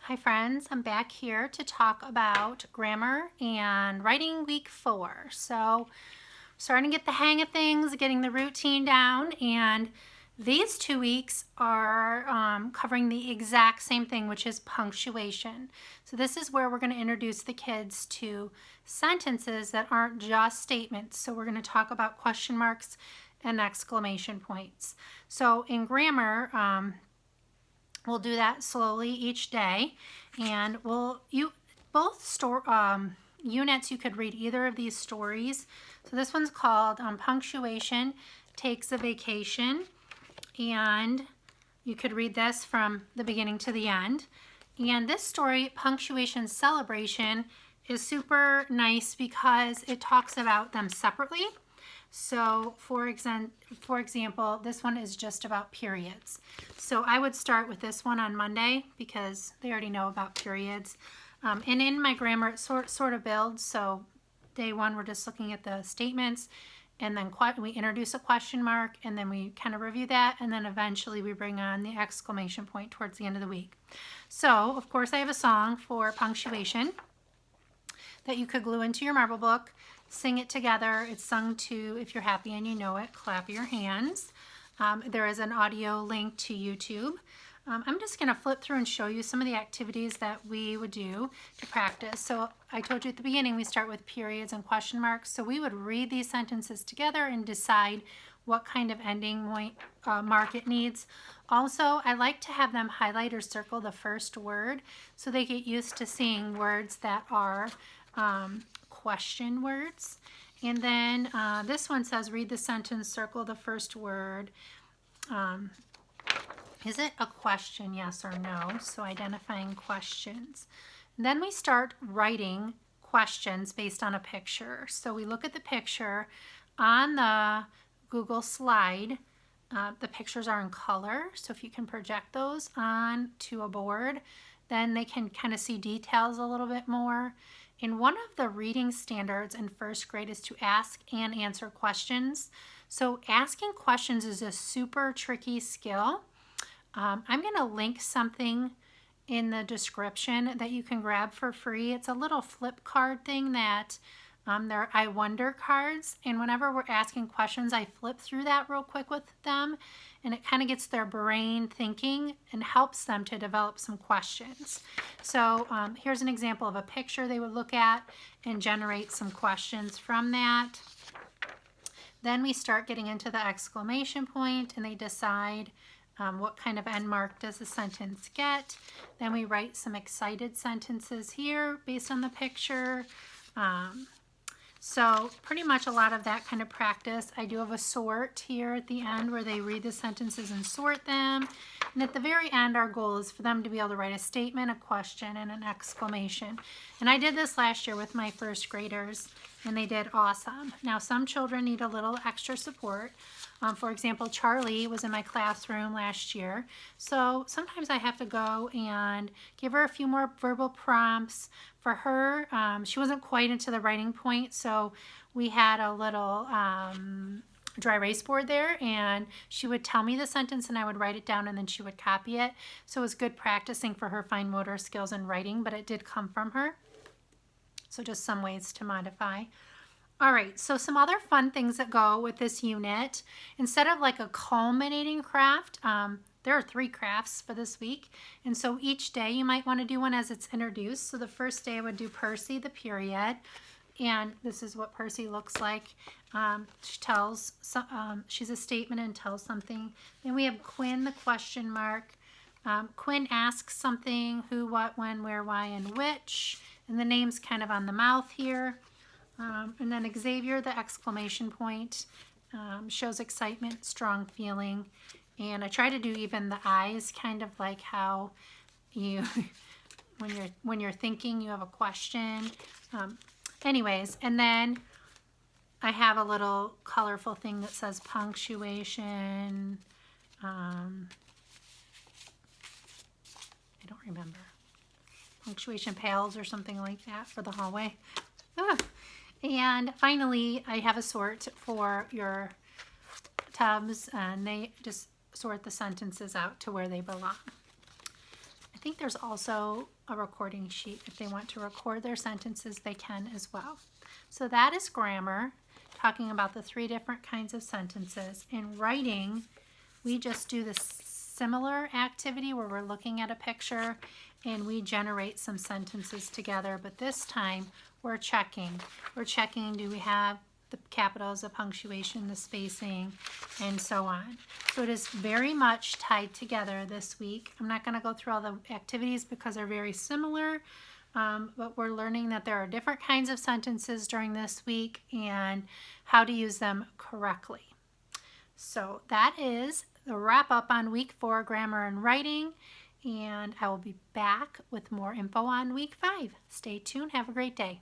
Hi friends, I'm back here to talk about grammar and writing week 4. So starting to get the hang of things, getting the routine down, and these 2 weeks are covering the exact same thing, which is punctuation. So this is where we're going to introduce the kids to sentences that aren't just statements. So we're going to talk about question marks and exclamation points. So in grammar, we'll do that slowly each day, and units you could read either of these stories. So this one's called Punctuation Takes a Vacation, and you could read this from the beginning to the end. And this story, Punctuation Celebration, is super nice because it talks about them separately. So for example, this one is just about periods. So I would start with this one on Monday because they already know about periods. And in my grammar, it sort of builds. So day 1, we're just looking at the statements, and then we introduce a question mark, and then we kind of review that, and then eventually we bring on the exclamation point towards the end of the week. So, of course, I have a song for punctuation that you could glue into your marble book. Sing it together. It's sung to, if you're happy and you know it, clap your hands. There is an audio link to YouTube. I'm just going to flip through and show you some of the activities that we would do to practice. So I told you at the beginning we start with periods and question marks. So we would read these sentences together and decide what kind of ending mark it needs. Also, I like to have them highlight or circle the first word so they get used to seeing words that are question words. And then this one says read the sentence, circle the first word. Is it a question, yes or no? So identifying questions. And then we start writing questions based on a picture. So we look at the picture on the Google slide. The pictures are in color, so if you can project those onto a board, then they can kind of see details a little bit more. And one of the reading standards in first grade is to ask and answer questions. So asking questions is a super tricky skill. I'm going to link something in the description that you can grab for free. It's a little flip card thing that they're I wonder cards, and whenever we're asking questions, I flip through that real quick with them, and it kind of gets their brain thinking and helps them to develop some questions. So here's an example of a picture they would look at and generate some questions from that. Then we start getting into the exclamation point, and they decide what kind of end mark does the sentence get. Then we write some excited sentences here based on the picture. So pretty much a lot of that kind of practice. I do have a sort here at the end where they read the sentences and sort them. And at the very end, our goal is for them to be able to write a statement, a question, and an exclamation. And I did this last year with my first graders, and they did awesome. Now, some children need a little extra support. For example, Charlie was in my classroom last year, so sometimes I have to go and give her a few more verbal prompts. For her, she wasn't quite into the writing point, so we had a little dry erase board there, and she would tell me the sentence and I would write it down, and then she would copy it. So it was good practicing for her fine motor skills in writing, but it did come from her. So just some ways to modify. All right, so some other fun things that go with this unit. Instead of like a culminating craft, there are 3 crafts for this week. And so each day you might want to do one as it's introduced. So the first day I would do Percy, the period. And this is what Percy looks like. She tells, she's a statement and tells something. Then we have Quinn, the question mark. Quinn asks something, who, what, when, where, why, and which. And the name's kind of on the mouth here. And then Xavier, the exclamation point, shows excitement, strong feeling. And I try to do even the eyes, kind of like how you, when you're thinking, you have a question. Anyways, and then I have a little colorful thing that says punctuation. I don't remember. Punctuation pals or something like that for the hallway. And finally, I have a sort for your tubs, and they just sort the sentences out to where they belong. think there's also a recording sheet. If they want to record their sentences, they can as well. So that is grammar, talking about the 3 different kinds of sentences. In writing, we just do the similar activity where we're looking at a picture and we generate some sentences together, but this time we're checking. We're checking, do we have the capitals, the punctuation, the spacing, and so on. So it is very much tied together this week. I'm not going to go through all the activities because they're very similar, but we're learning that there are different kinds of sentences during this week and how to use them correctly. So that is the wrap up on week 4, grammar and writing, and I will be back with more info on week 5. Stay tuned. Have a great day.